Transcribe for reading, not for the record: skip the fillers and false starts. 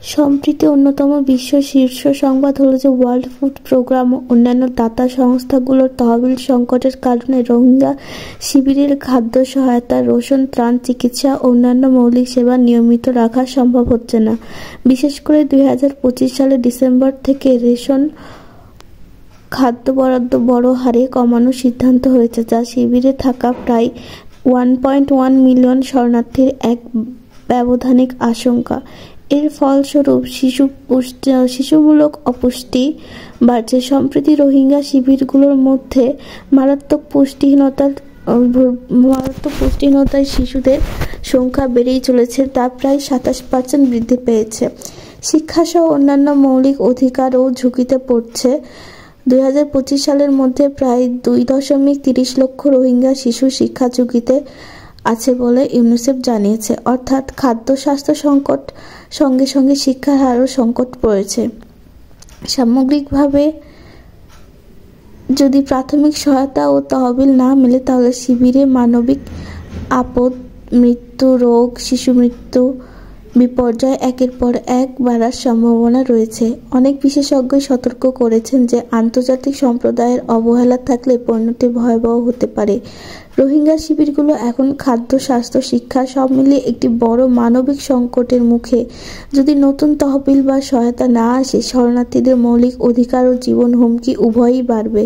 সম্প্রতি অন্যতম বিশ্ব শীর্ষ সংবাদ হলো যে ওয়ার্ল্ড ফুড প্রোগ্রাম ও অন্যান্য দাতা সংস্থাগুলোর তহবিল সংকটের কারণে রোহিঙ্গা শিবিরের খাদ্য সহায়তা, রেশন, ত্রাণ, চিকিৎসা ও অন্যান্য মৌলিক সেবা নিয়মিত রাখা সম্ভব হচ্ছে না। বিশেষ করে 2025 সালের ডিসেম্বর থেকে রেশন খাদ্য বরাদ্দ বড় হারে কমানোর সিদ্ধান্ত হয়েছে, যা শিবিরে থাকা প্রায় 1.1 মিলিয়ন শরণার্থীর এক ব্যবধানিক আশঙ্কা। এর ফলস্বরূপ শিশুমূলক অপুষ্টি বাড়ছে। সম্প্রতি রোহিঙ্গা শিবিরগুলোর মধ্যে মারাত্মক পুষ্টিহীনতায় শিশুদের সংখ্যা বেড়েই চলেছে, তা প্রায় 27% বৃদ্ধি পেয়েছে। শিক্ষাসহ অন্যান্য মৌলিক অধিকারও ঝুঁকিতে পড়ছে। 2025 সালের মধ্যে প্রায় 2.30 লক্ষ রোহিঙ্গা শিশু শিক্ষা ঝুঁকিতে আছে বলে ইউনিসেফ জানিয়েছে। অর্থাৎ খাদ্য স্বাস্থ্য সংকট সঙ্গে সঙ্গে শিক্ষার হারও সংকট পড়েছে। সামগ্রিকভাবে যদি প্রাথমিক সহায়তা ও তহবিল না মেলে, তাহলে শিবিরে মানবিক আপদ, মৃত্যু, রোগ, শিশু মৃত্যু, বিপর্যয় একের পর এক বাড়ার সম্ভাবনা রয়েছে। অনেক বিশেষজ্ঞই সতর্ক করেছেন যে আন্তর্জাতিক সম্প্রদায়ের অবহেলা থাকলে পরিণতি ভয়াবহ হতে পারে। রোহিঙ্গা শিবিরগুলো এখন খাদ্য, স্বাস্থ্য, শিক্ষা সব মিলিয়ে একটি বড় মানবিক সংকটের মুখে। যদি নতুন তহবিল বা সহায়তা না আসে, শরণার্থীদের মৌলিক অধিকার ও জীবন হুমকি উভয়ই বাড়বে।